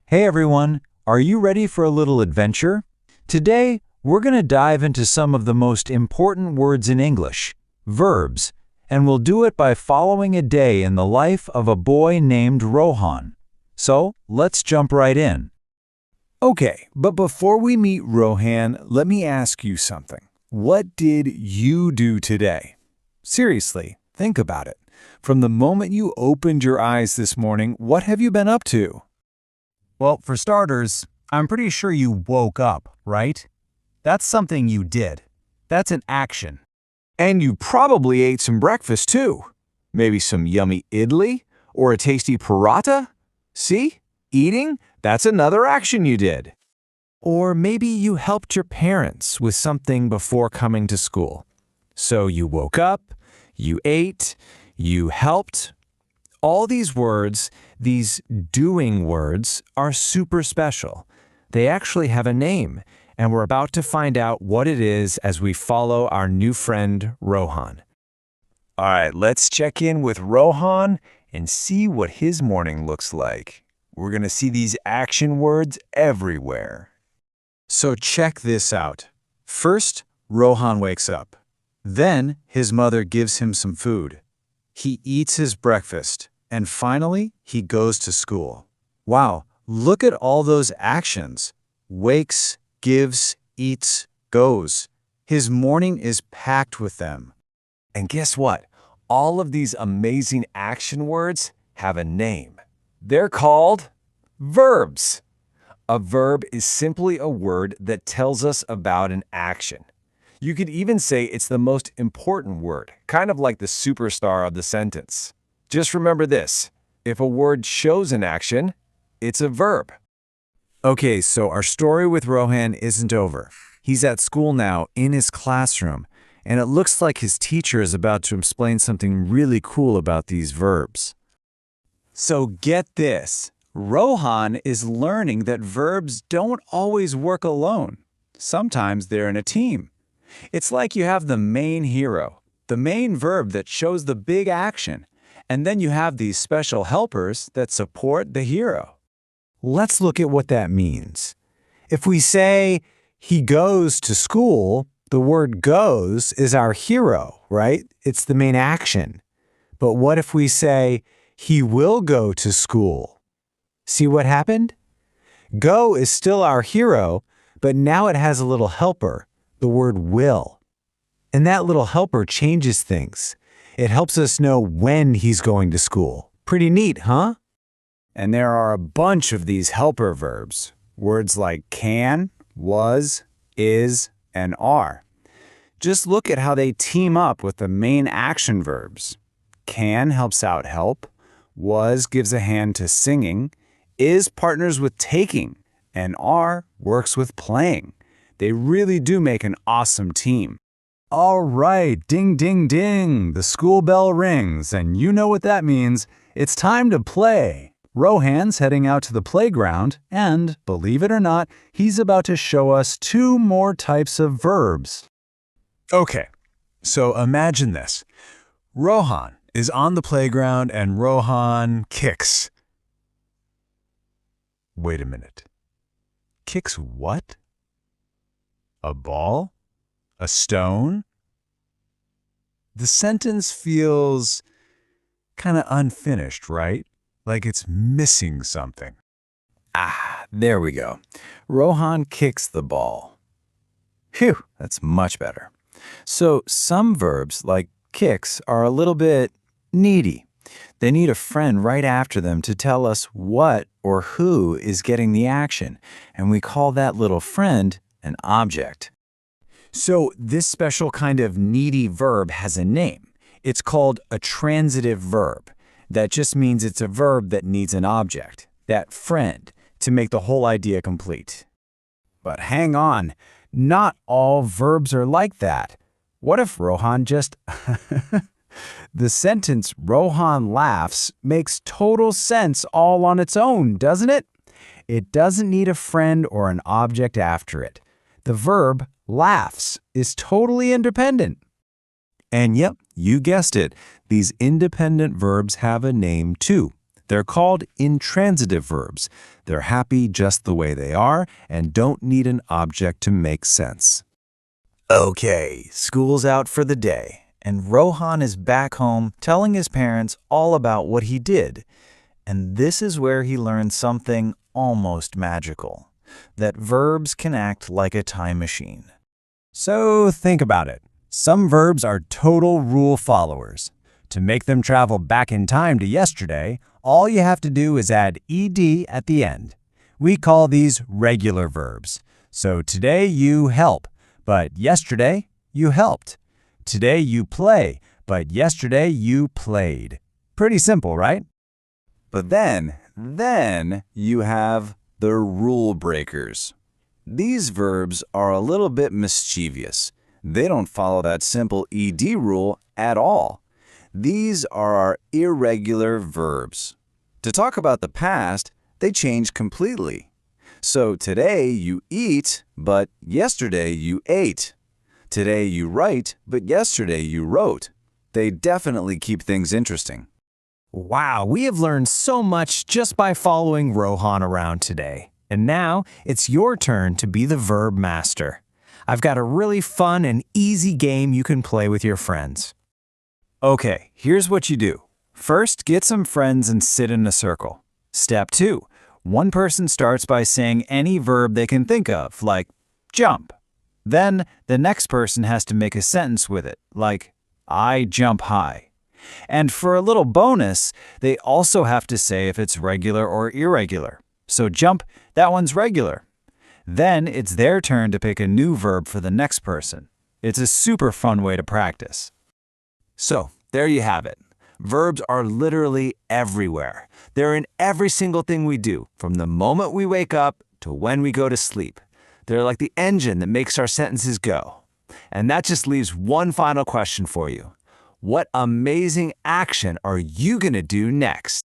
Hey everyone, are you ready for a little adventure? Today, we're going to dive into some of the most important words in English, verbs, and we'll do it by following a day in the life of a boy named Rohan. So, let's jump right in. Okay, but before we meet Rohan, let me ask you something. What did you do today? Seriously, think about it. From the moment you opened your eyes this morning, what have you been up to? Well, for starters, I'm pretty sure you woke up, right? That's something you did. That's an action. And you probably ate some breakfast too. Maybe some yummy idli or a tasty paratha? See? Eating, that's another action you did. Or maybe you helped your parents with something before coming to school. So you woke up, you ate, you helped. All these words, these doing words, are super special. They actually have a name, and we're about to find out what it is as we follow our new friend, Rohan. All right, let's check in with Rohan and see what his morning looks like. We're going to see these action words everywhere. So check this out. First, Rohan wakes up. Then, his mother gives him some food. He eats his breakfast. And finally, he goes to school. Wow, look at all those actions. Wakes, gives, eats, goes. His morning is packed with them. And guess what? All of these amazing action words have a name. They're called verbs. A verb is simply a word that tells us about an action. You could even say it's the most important word, kind of like the superstar of the sentence. Just remember this, if a word shows an action, it's a verb. Okay, so our story with Rohan isn't over. He's at school now, in his classroom, and it looks like his teacher is about to explain something really cool about these verbs. So get this. Rohan is learning that verbs don't always work alone. Sometimes they're in a team. It's like you have the main hero, the main verb that shows the big action, and then you have these special helpers that support the hero. Let's look at what that means. If we say, he goes to school, the word goes is our hero, right? It's the main action. But what if we say, he will go to school? See what happened? Go is still our hero, but now it has a little helper, the word will. And that little helper changes things. It helps us know when he's going to school. Pretty neat, huh? And there are a bunch of these helper verbs. Words like can, was, is, and are. Just look at how they team up with the main action verbs. Can helps out help. Was gives a hand to singing. Is partners with taking. And are works with playing. They really do make an awesome team. All right, ding, ding, ding. The school bell rings, and you know what that means. It's time to play. Rohan's heading out to the playground, and, believe it or not, he's about to show us 2 more types of verbs. Okay, so imagine this. Rohan is on the playground, and Rohan kicks. Wait a minute. Kicks what? A ball? A stone? The sentence feels kind of unfinished, right? Like it's missing something. Ah, there we go. Rohan kicks the ball. Phew, that's much better. So some verbs, like kicks, are a little bit needy. They need a friend right after them to tell us what or who is getting the action, and we call that little friend an object. So this special kind of needy verb has a name. It's called a transitive verb. That just means it's a verb that needs an object, that friend, to make the whole idea complete. But hang on, not all verbs are like that. What if Rohan just... The sentence Rohan laughs makes total sense all on its own, doesn't it? It doesn't need a friend or an object after it. The verb laughs is totally independent. And yep, you guessed it, these independent verbs have a name too. They're called intransitive verbs. They're happy just the way they are and don't need an object to make sense. Okay, school's out for the day, and Rohan is back home telling his parents all about what he did. And this is where he learned something almost magical, that verbs can act like a time machine. So think about it. Some verbs are total rule followers. To make them travel back in time to yesterday, all you have to do is add ed at the end. We call these regular verbs. So today you help, but yesterday you helped. Today you play, but yesterday you played. Pretty simple, right? But then you have the rule breakers. These verbs are a little bit mischievous. They don't follow that simple ed rule at all. These are our irregular verbs. To talk about the past, they change completely. So today you eat, but yesterday you ate. Today you write, but yesterday you wrote. They definitely keep things interesting. Wow, we have learned so much just by following Rohan around today. And now it's your turn to be the verb master. I've got a really fun and easy game you can play with your friends. Okay, here's what you do. First, get some friends and sit in a circle. Step 2. One person starts by saying any verb they can think of, like jump. Then, the next person has to make a sentence with it, like I jump high. And for a little bonus, they also have to say if it's regular or irregular. So jump, that one's regular. Then it's their turn to pick a new verb for the next person. It's a super fun way to practice. So, there you have it. Verbs are literally everywhere. They're in every single thing we do, from the moment we wake up to when we go to sleep. They're like the engine that makes our sentences go. And that just leaves one final question for you. What amazing action are you going to do next?